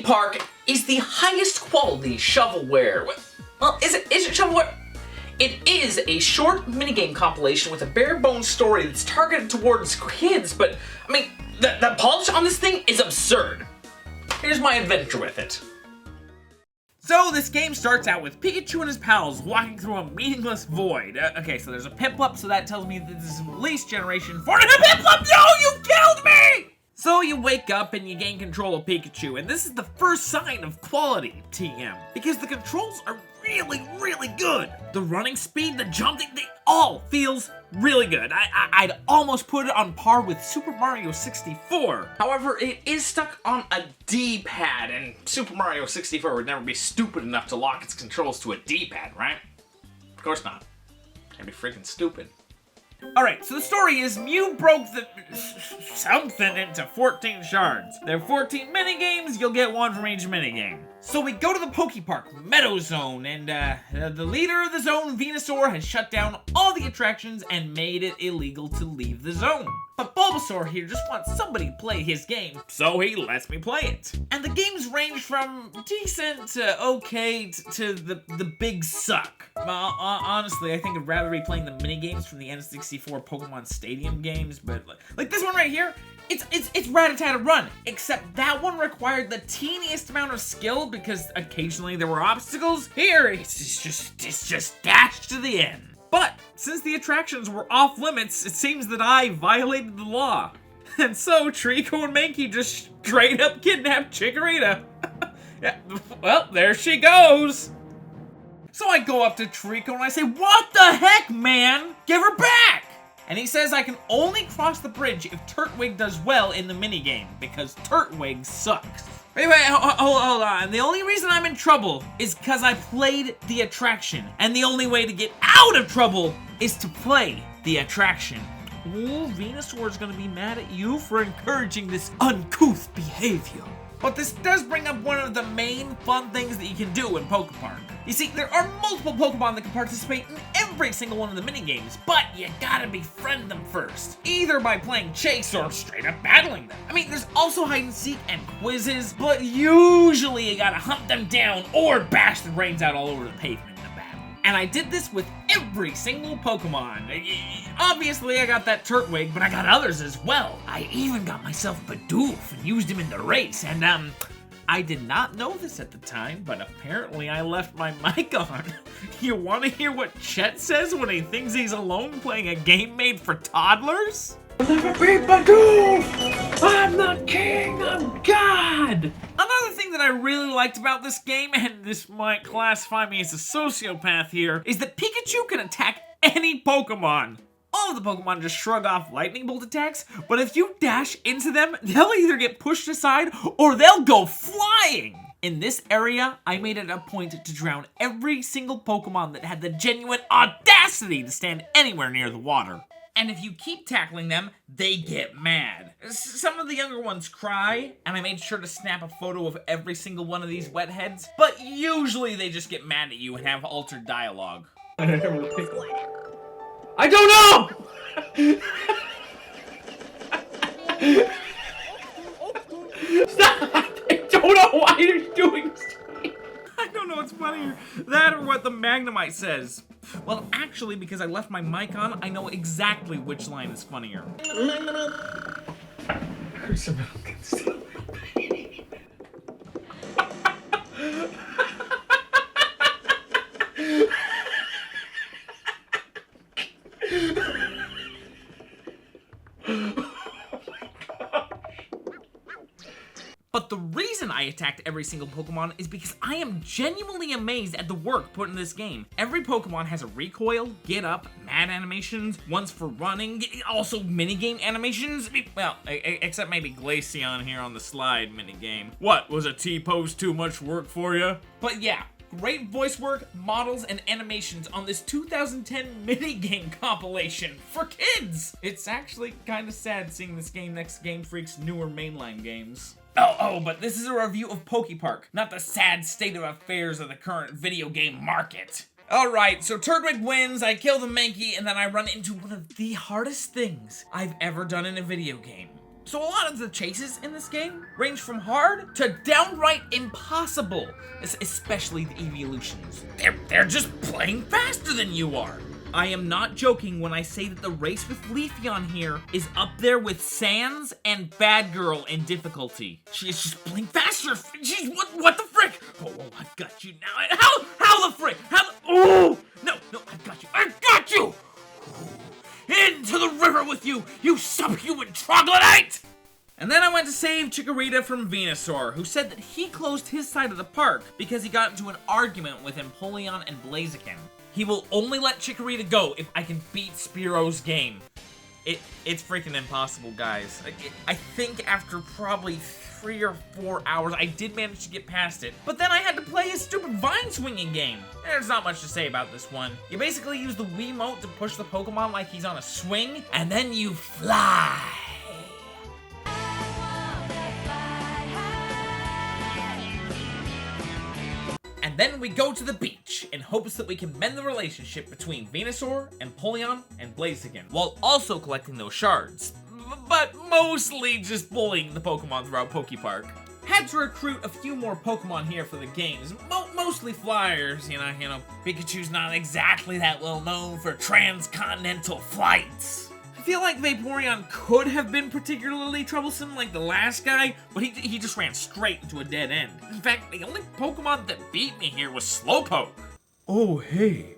Pokepark is the highest quality shovelware. Well, is it shovelware? It is a short minigame compilation with a bare bones story that's targeted towards kids, but I mean, the polish on this thing is absurd. Here's my adventure with it. So this game starts out with Pikachu and his pals walking through a meaningless void. Okay, so there's a Piplup, so that tells me that this is release generation 4. Piplup, no, you killed me! So you wake up and you gain control of Pikachu, and this is the first sign of quality, TM, because the controls are really good. The running speed, the jumping, they all feels really good. I'd almost put it on par with Super Mario 64. However, it is stuck on a D-pad, and Super Mario 64 would never be stupid enough to lock its controls to a D-pad, right? Of course not. That'd be freaking stupid. Alright, so the story is Mew broke the something into 14 shards. There are 14 minigames, you'll get one from each minigame. So we go to the Pokepark Meadow Zone, and the leader of the zone, Venusaur, has shut down all the attractions and made it illegal to leave the zone. But Bulbasaur here just wants somebody to play his game, so he lets me play it. And the games range from decent to okay to the big suck. Honestly, I think I'd rather be playing the minigames from the N64 Pokemon Stadium games, but like this one right here, it's rat-a-tat-a run, except that one required the teeniest amount of skill because occasionally there were obstacles. Here, it's just dash to the end. But since the attractions were off limits, it seems that I violated the law. And so Trico and Mankey just straight up kidnapped Chikorita. Yeah, well, there she goes. So I go up to Trico and I say, "What the heck, man? Give her back!" And he says I can only cross the bridge if Turtwig does well in the minigame, because Turtwig sucks. Wait, hold on. The only reason I'm in trouble is because I played the attraction. And the only way to get out of trouble is to play the attraction. Ooh, Venusaur's gonna be mad at you for encouraging this uncouth behavior. But this does bring up one of the main fun things that you can do in Pokepark. You see, there are multiple Pokemon that can participate in every single one of the minigames, but you gotta befriend them first. Either by playing chase or straight up battling them. I mean, there's also hide and seek and quizzes, but usually you gotta hunt them down or bash the brains out all over the pavement in a battle. And I did this with every single Pokemon. Obviously, I got that Turtwig, but I got others as well. I even got myself Bidoof and used him in the race, and I did not know this at the time, but apparently I left my mic on. You want to hear what Chet says when he thinks he's alone playing a game made for toddlers? I'll never be Bidoof! I'm not king, I'm God! Another thing that I really liked about this game, and this might classify me as a sociopath here, is that Pikachu can attack any Pokemon. All of the Pokemon just shrug off lightning bolt attacks, but if you dash into them, they'll either get pushed aside or they'll go flying! In this area, I made it a point to drown every single Pokemon that had the genuine audacity to stand anywhere near the water. And if you keep tackling them, they get mad. Some of the younger ones cry, and I made sure to snap a photo of every single one of these wet heads, but usually they just get mad at you and have altered dialogue. I don't know! Stop! I don't know why you're doing this. I don't know what's funnier, that or what the Magnemite says. Well, actually, because I left my mic on, I know exactly which line is funnier. But the reason I attacked every single Pokemon is because I am genuinely amazed at the work put in this game. Every Pokemon has a recoil, get up, mad animations, ones for running, also minigame animations. Well, except maybe Glaceon here on the slide minigame. What, was a T-pose too much work for you? But yeah, great voice work, models, and animations on this 2010 minigame compilation for kids. It's actually kind of sad seeing this game next to Game Freak's newer mainline games. Oh, but this is a review of Pokepark, not the sad state of affairs of the current video game market. Alright, so Turtwig wins, I kill the Mankey, and then I run into one of the hardest things I've ever done in a video game. So a lot of the chases in this game range from hard to downright impossible, especially the Eeveelutions. They're just playing faster than you are. I am not joking when I say that the race with Leafy on here is up there with Sans and Bad Girl in difficulty. She is just playing faster. Jeez, what the frick? Oh, I've got you now. How the frick? Oh, no, I've got you. I've got you. Into the river with you, you subhuman troglodyte! And then I went to save Chikorita from Venusaur, who said that he closed his side of the park because he got into an argument with Empoleon and Blaziken. He will only let Chikorita go if I can beat Spearo's game. It's freaking impossible, guys. I think after probably 3 or 4 hours, I did manage to get past it, but then I had to play his stupid vine swinging game. There's not much to say about this one. You basically use the Wiimote to push the Pokemon like he's on a swing, and then you fly. And then we go to the beach in hopes that we can mend the relationship between Venusaur, Empoleon, and Blaziken, while also collecting those shards. But mostly just bullying the Pokemon throughout Pokepark. Had to recruit a few more Pokemon here for the games, mostly flyers, you know. Pikachu's not exactly that well known for transcontinental flights. I feel like Vaporeon could have been particularly troublesome like the last guy, but he just ran straight into a dead end. In fact, the only Pokemon that beat me here was Slowpoke. Oh, hey,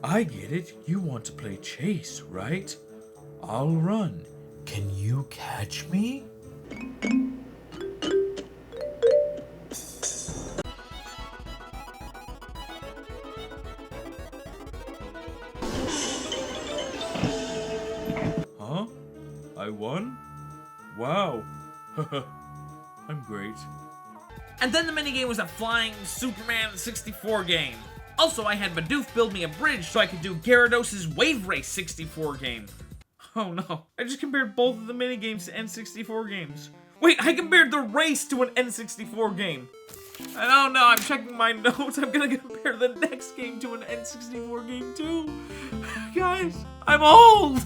I get it. You want to play chase, right? I'll run. Can you catch me? Huh? I won? Wow. I'm great. And then the minigame was a flying Superman 64 game. Also, I had Bidoof build me a bridge so I could do Gyarados' Wave Race 64 game. Oh no, I just compared both of the minigames to N64 games. Wait, I compared the race to an N64 game. I don't know, I'm checking my notes. I'm gonna compare the next game to an N64 game too. Guys, I'm old.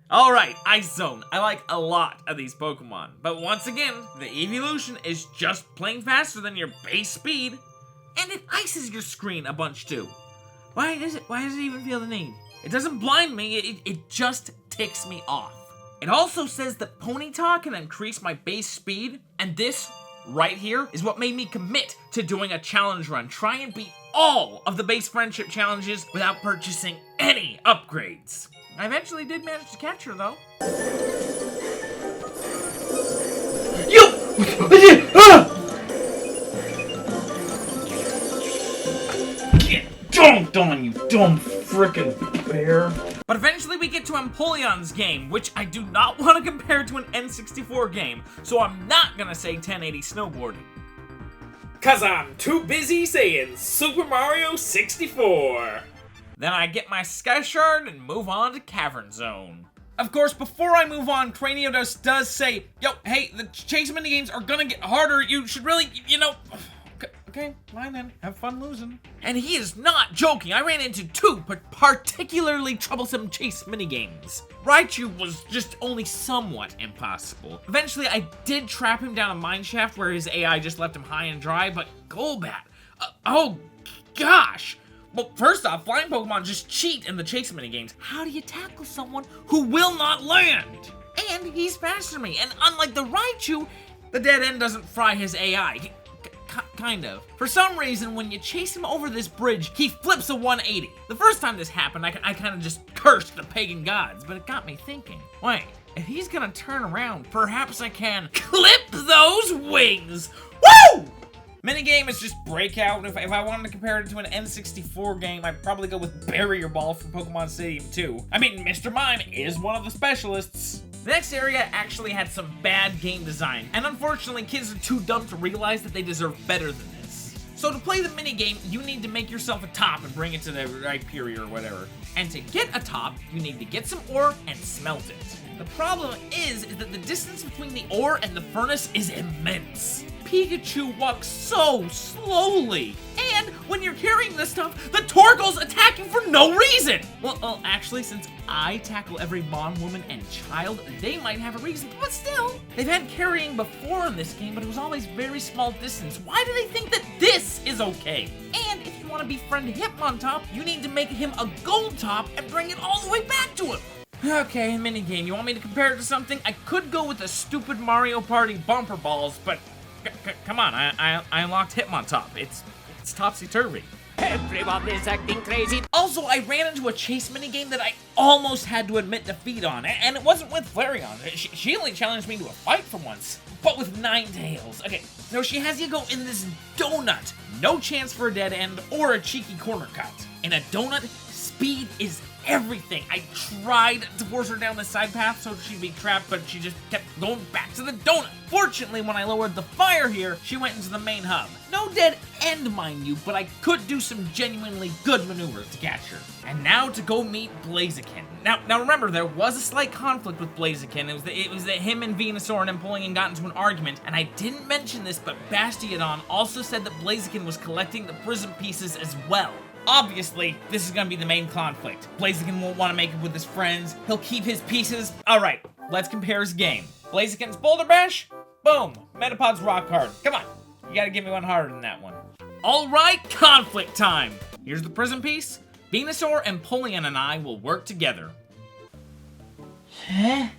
Alright, Ice Zone. I like a lot of these Pokemon. But once again, the Eeveelution is just plain faster than your base speed. And it ices your screen a bunch too. Why does it even feel the need? It doesn't blind me, it just ticks me off. It also says that Ponyta can increase my base speed, and this right here is what made me commit to doing a challenge run. Try and beat all of the base friendship challenges without purchasing any upgrades. I eventually did manage to catch her though. Get dunked on, you dumb frickin' bear. But eventually we get to Empoleon's game, which I do not want to compare to an N64 game, so I'm not gonna say 1080 snowboarding. Cause I'm too busy saying Super Mario 64. Then I get my Sky Shard and move on to Cavern Zone. Of course, before I move on, Craniodust does say, yo, hey, the chase minigames are gonna get harder. You should really, okay, fine then. Have fun losing. And he is not joking. I ran into 2 particularly troublesome chase minigames. Raichu was just only somewhat impossible. Eventually, I did trap him down a mine shaft where his AI just left him high and dry, but Golbat, oh gosh. Well, first off, flying Pokemon just cheat in the chase minigames. How do you tackle someone who will not land? And he's faster than me, and unlike the Raichu, the dead end doesn't fry his AI. Kind of. For some reason, when you chase him over this bridge, he flips a 180. The first time this happened, I kind of just cursed the pagan gods, but it got me thinking. Wait, if he's gonna turn around, perhaps I can clip those wings! Woo! Minigame is just Breakout. If I wanted to compare it to an N64 game, I'd probably go with Barrier Ball from Pokemon Stadium 2. I mean, Mr. Mime is one of the specialists. The next area actually had some bad game design, and unfortunately kids are too dumb to realize that they deserve better than this. So to play the minigame, you need to make yourself a top and bring it to the Rhyperior or whatever. And to get a top, you need to get some ore and smelt it. The problem is that the distance between the ore and the furnace is immense. Pikachu walks so slowly, And when you're carrying this stuff, the Torgles attack you for no reason! Well, actually, since I tackle every mom, woman, and child, they might have a reason, but still. They've had carrying before in this game, but it was always very small distance. Why do they think that this is okay? And if you want to befriend Hitmontop, you need to make him a gold top and bring it all the way back to him. Okay, minigame. You want me to compare it to something? I could go with the stupid Mario Party bumper balls, but come on, I unlocked Hitmontop. It's topsy-turvy. Everyone is acting crazy. Also, I ran into a chase minigame that I almost had to admit defeat on, and it wasn't with Flareon. She only challenged me to a fight for once, but with Ninetales. Okay, so she has you go in this donut. No chance for a dead end or a cheeky corner cut. In a donut, speed is everything. I tried to force her down the side path so she'd be trapped, but she just kept going back to the donut. Fortunately, when I lowered the fire here, she went into the main hub. No dead end, mind you, but I could do some genuinely good maneuvers to catch her. And now to go meet Blaziken. Now remember, there was a slight conflict with Blaziken. It was that him and Venusaur and Empoleon got into an argument, and I didn't mention this, but Bastiodon also said that Blaziken was collecting the prism pieces as well. Obviously, this is gonna be the main conflict. Blaziken won't want to make it with his friends. He'll keep his pieces. Alright, let's compare his game. Blaziken's Boulder Bash? Boom. Metapod's Rock Hard. Come on. You gotta give me one harder than that one. Alright, conflict time. Here's the prism piece. Venusaur, Empoleon, and I will work together. Huh?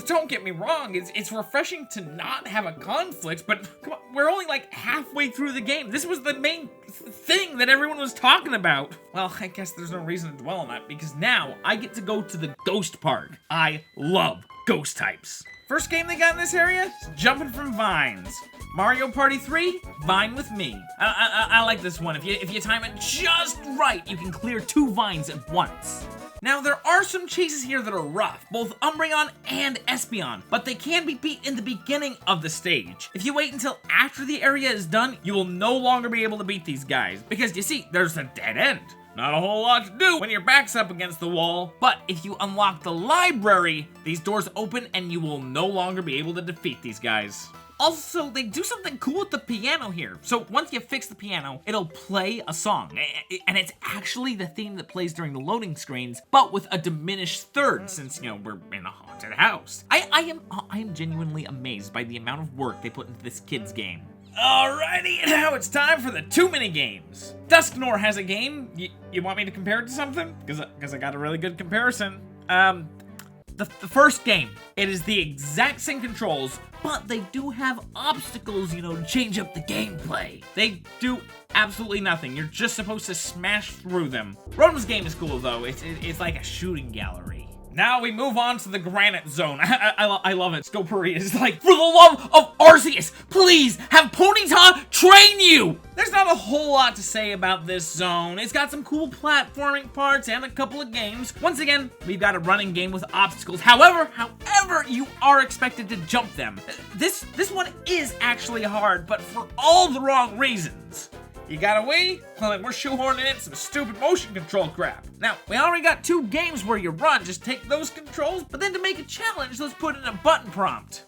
Don't get me wrong, it's refreshing to not have a conflict, but come on, we're only like halfway through the game. This was the main thing that everyone was talking about. Well, I guess there's no reason to dwell on that, because now I get to go to the Ghost Park. I love ghost types. First game they got in this area is jumping from vines. Mario Party 3, Vine with me. I like this one. If you time it just right, you can clear 2 vines at once. Now, there are some chases here that are rough, both Umbreon and Espeon, but they can be beat in the beginning of the stage. If you wait until after the area is done, you will no longer be able to beat these guys, because you see, there's a dead end. Not a whole lot to do when your back's up against the wall, but if you unlock the library, these doors open and you will no longer be able to defeat these guys. Also, they do something cool with the piano here. So once you fix the piano, it'll play a song. And it's actually the theme that plays during the loading screens, but with a diminished third since, you know, we're in a haunted house. I am genuinely amazed by the amount of work they put into this kid's game. Alrighty, now it's time for the 2 mini games. Dusknor has a game. You want me to compare it to something? Because I got a really good comparison. The first game, it is the exact same controls, but they do have obstacles, you know, to change up the gameplay. They do absolutely nothing. You're just supposed to smash through them. Rotom's game is cool, though. It's like a shooting gallery. Now we move on to the Granite Zone. I love it. Scopuri is like, for the love of Arceus, please have Ponyta train you! There's not a whole lot to say about this zone. It's got some cool platforming parts and a couple of games. Once again, we've got a running game with obstacles. However, you are expected to jump them. This one is actually hard, but for all the wrong reasons. You got a Wii? Well, then we're shoehorning in some stupid motion control crap. Now, we already got 2 games where you run. Just take those controls, but then to make a challenge, let's put in a button prompt.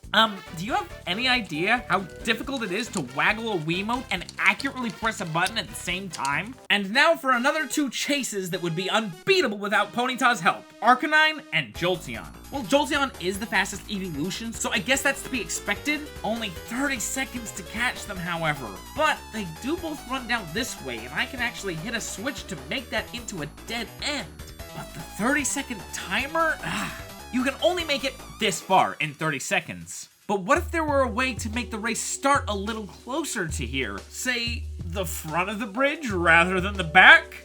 Do you have any idea how difficult it is to waggle a Wiimote and accurately press a button at the same time? And now for another 2 chases that would be unbeatable without Ponyta's help. Arcanine and Jolteon. Well, Jolteon is the fastest Eeveelution, so I guess that's to be expected. Only 30 seconds to catch them, however. But they do both run down this way, and I can actually hit a switch to make that into a dead end. But the 30-second timer? You can only make it this far in 30 seconds. But what if there were a way to make the race start a little closer to here? Say, the front of the bridge rather than the back?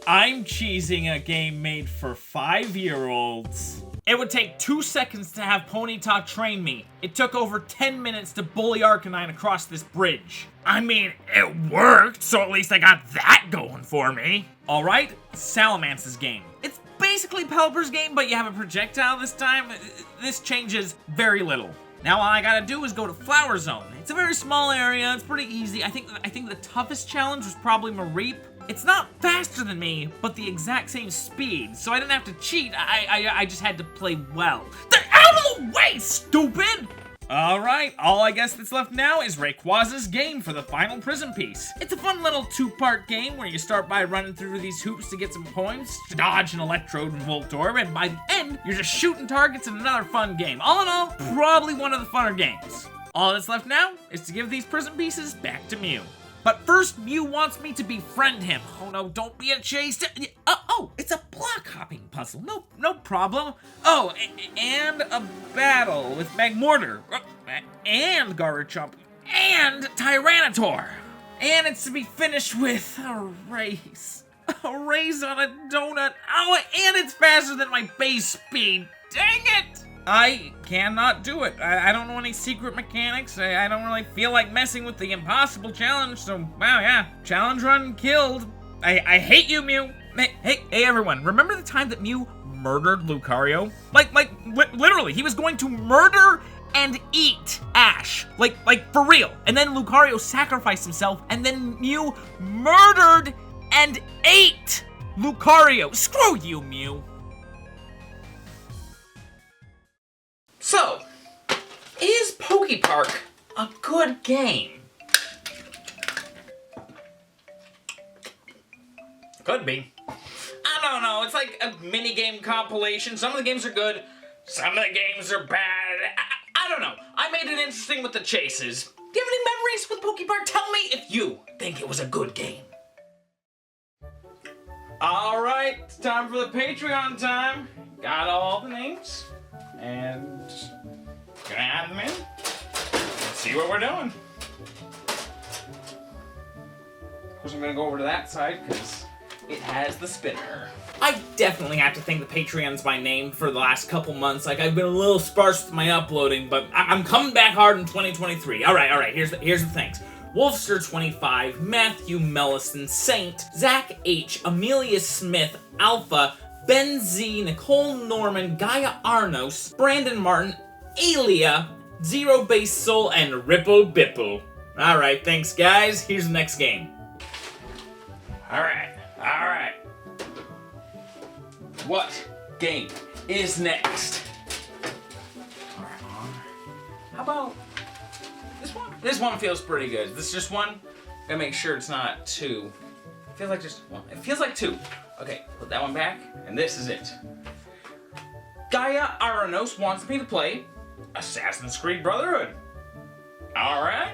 I'm cheesing a game made for 5-year-olds. It would take 2 seconds to have Ponyta train me. It took over 10 minutes to bully Arcanine across this bridge. I mean, it worked, so at least I got that going for me. Alright, Salamance's game. It's basically Pelipper's game, but you have a projectile this time. This changes very little. Now all I gotta do is go to Flower Zone. It's a very small area, it's pretty easy. I think the toughest challenge was probably Mareep. It's not faster than me, but the exact same speed, so I didn't have to cheat. I just had to play well. Out of the way, stupid! Alright, all I guess that's left now is Rayquaza's game for the final prison piece. It's a fun little two-part game where you start by running through these hoops to get some points, to dodge an Electrode and Voltorb, and by the end, you're just shooting targets in another fun game. All in all, probably one of the funner games. All that's left now is to give these prison pieces back to Mew. But first, Mew wants me to befriend him. Oh no, don't be a chase. Oh, it's a block hopping puzzle. No problem. Oh, and a battle with Magmortar. And Garchomp. And Tyranitar. And it's to be finished with a race. A race on a donut. Oh, and it's faster than my base speed. Dang it! I cannot do it. I don't know any secret mechanics. I don't really feel like messing with the impossible challenge, so, wow, yeah. Challenge run killed. I hate you, Mew. Hey, everyone, remember the time that Mew murdered Lucario? Literally, he was going to murder and eat Ash. Like, for real. And then Lucario sacrificed himself, and then Mew murdered and ate Lucario. Screw you, Mew. So, is Pokepark a good game? Could be. I don't know, it's like a minigame compilation. Some of the games are good, some of the games are bad. I don't know. I made it interesting with the chases. Do you have any memories with Pokepark? Tell me if you think it was a good game. Alright, it's time for the Patreon time. Got all the names. And gonna add them in. Let's see what we're doing. Of course, I'm gonna go over to that side because it has the spinner. I definitely have to thank the Patreons by name for the last couple months. Like, I've been a little sparse with my uploading, but I'm coming back hard in 2023. All right. Here's the thanks. Wolfster25, Matthew Mellison, Saint, Zach H, Amelia Smith, Alpha, Ben Z, Nicole Norman, Gaia Arnos, Brandon Martin, Alia, Zero Base Soul, and Ripple Bipple. Alright, thanks guys. Here's the next game. Alright. What game is next? How about this one? This one feels pretty good. This is just one. Gotta make sure it's not two. It feels like just one. It feels like two. Okay, put that one back, and this is it. Gaia Aranos wants me to play Assassin's Creed Brotherhood. Alright.